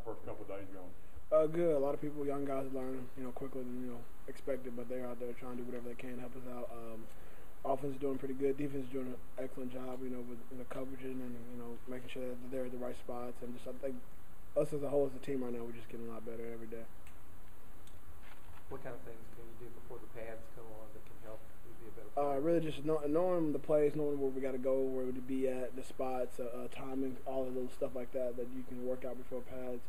first couple of days going? Good. A lot of people, young guys, learn quicker than expected, but they're out there trying to do whatever they can to help us out. Offense is doing pretty good. Defense is doing an excellent job, with coveraging and making sure that they're at the right spots. And just I think us as a whole, as a team right now, we're just getting a lot better every day. What kind of things can you do before the pads come on that can help you be a better player? Really just knowing the plays, knowing where we got to go, where to be at, the spots, timing, all of those stuff like that you can work out before pads.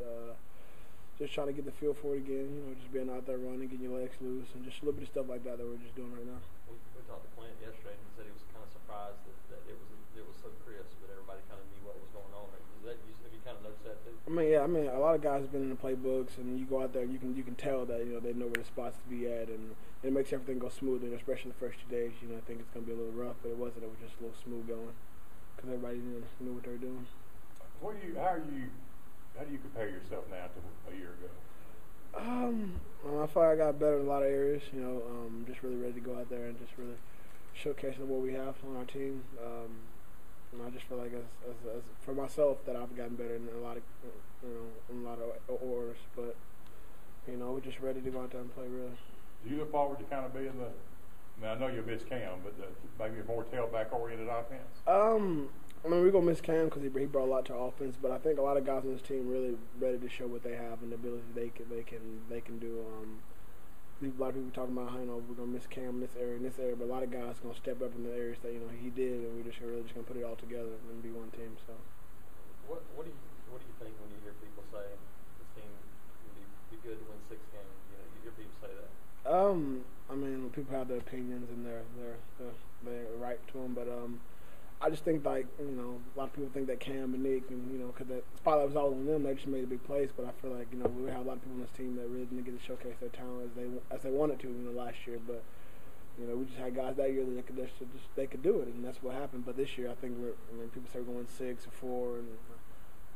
Just trying to get the feel for it again, just being out there running, getting your legs loose, and just a little bit of stuff like that we're just doing right now. We talked to Clint yesterday, and he said he was kind of surprised that it was so crisp, that everybody kind of knew what was going on. Have you kind of noticed that too? I mean, a lot of guys have been in the playbooks, and you go out there, you can tell that they know where the spots to be at, and it makes everything go smoother. Especially the first 2 days, I think it's going to be a little rough, but it wasn't. It was just a little smooth going because everybody knew what they were doing. How do you compare yourself now to a year ago? I feel like I got better in a lot of areas. Just really ready to go out there and just really showcase what we have on our team. And I just feel like as for myself that I've gotten better in a lot of orders. But we're just ready to go out there and play really. Do you look forward to kind of being I know you'll miss Cam, but maybe a more tailback oriented offense? We're going to miss Cam because he brought a lot to our offense, but I think a lot of guys on this team really ready to show what they have and the ability they can do. A lot of people talking about how we're going to miss Cam in this area, but a lot of guys are going to step up in the areas that he did, and we're just really just going to put it all together and be one team. So, what do you think when you hear people say this team would be good to win 6 games? You hear people say that. People have their opinions and they're right to them, but I just think a lot of people think that Cam and Nick and because the spotlight was all on them, they just made a big place. But I feel like we have a lot of people on this team that really didn't get to showcase their talent as they wanted to last year. But we just had guys that year that they could do it, and that's what happened. But this year, I think people say we're going 6 or 4, and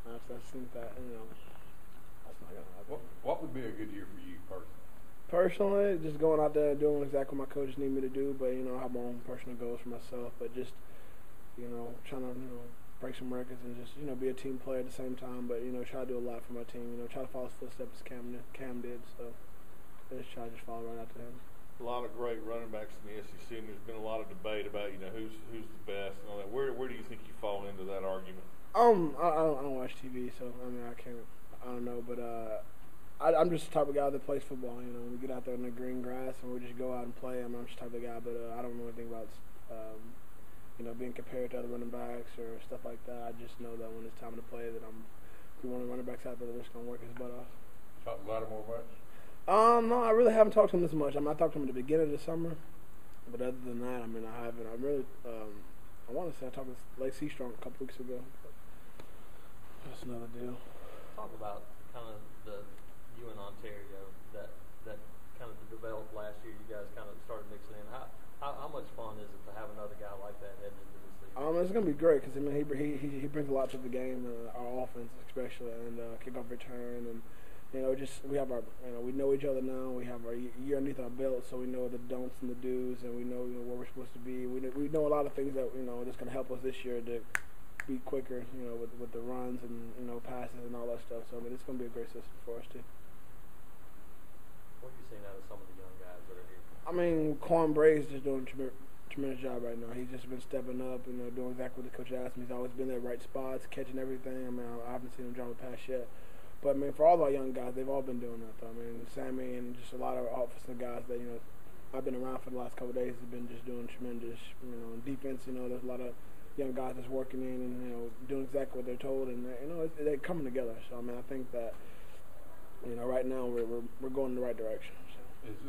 I think that that's not gonna happen. What would be a good year for you personally? Personally, just going out there and doing exactly what my coaches need me to do. But I have my own personal goals for myself. But just trying to break some records and just be a team player at the same time. But try to do a lot for my team. Try to follow his footsteps as Cam did. So I just try to follow right after him. A lot of great running backs in the SEC, and there's been a lot of debate about who's the best and all that. Where do you think you fall into that argument? I don't watch TV, so I don't know, but I'm just the type of guy that plays football. We get out there in the green grass and we just go out and play. I'm just the type of guy, but I don't know anything about being compared to other running backs or stuff like that. I just know that when it's time to play, that if we want to running backs out there, they're just gonna work his butt off. Talk a lot more much. No, I really haven't talked to him this much. I talked to him at the beginning of the summer, but other than that, I haven't. I really, I want to say I talked with Lacey Strong a couple weeks ago. That's another deal. Talk about kind of you in Ontario that kind of developed last year. You guys kind of started mixing in. How much fun is it to have another guy like that heading into the season? It's gonna be great because he brings a lot to the game, our offense especially, and kickoff return, and we have our we know each other now. We have our year underneath our belt, so we know the don'ts and the do's, and we know where we're supposed to be. We know a lot of things that that's gonna help us this year to be quicker, with the runs and passes and all that stuff. So it's gonna be a great system for us too. What have you seen out of some of the young guys that are here? Quan Bray's just doing a tremendous job right now. He's just been stepping up and doing exactly what the coach asked him. He's always been there, right spots, catching everything. I haven't seen him drop a pass yet. But for all our young guys, they've all been doing that. Though. Sammy and just a lot of offensive guys that I've been around for the last couple of days have been just doing tremendous. In defense, there's a lot of young guys that's working in and doing exactly what they're told, and they're coming together. So I think that right now we're going in the right direction. So. Is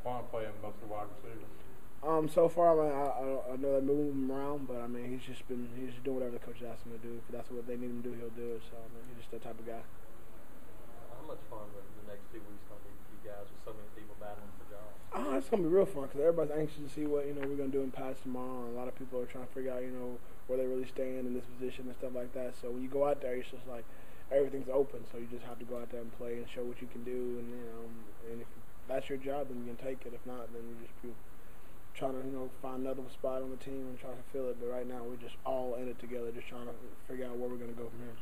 Quan playing most of the wide receivers? So far, I know they move him around, but he's just doing whatever the coach asks him to do. If that's what they need him to do, he'll do it. So he's just that type of guy. How much fun the next 2 weeks going to be for you guys with so many people battling for jobs? It's going to be real fun because everybody's anxious to see what we're going to do in pass tomorrow, and a lot of people are trying to figure out where they really stand in this position and stuff like that. So when you go out there, it's just like everything's open. So you just have to go out there and play and show what you can do, and if that's your job, then you can take it. If not, then you just be trying to find another spot on the team and try to fill it. But right now, we're just all in it together, just trying to figure out where we're going to go from here.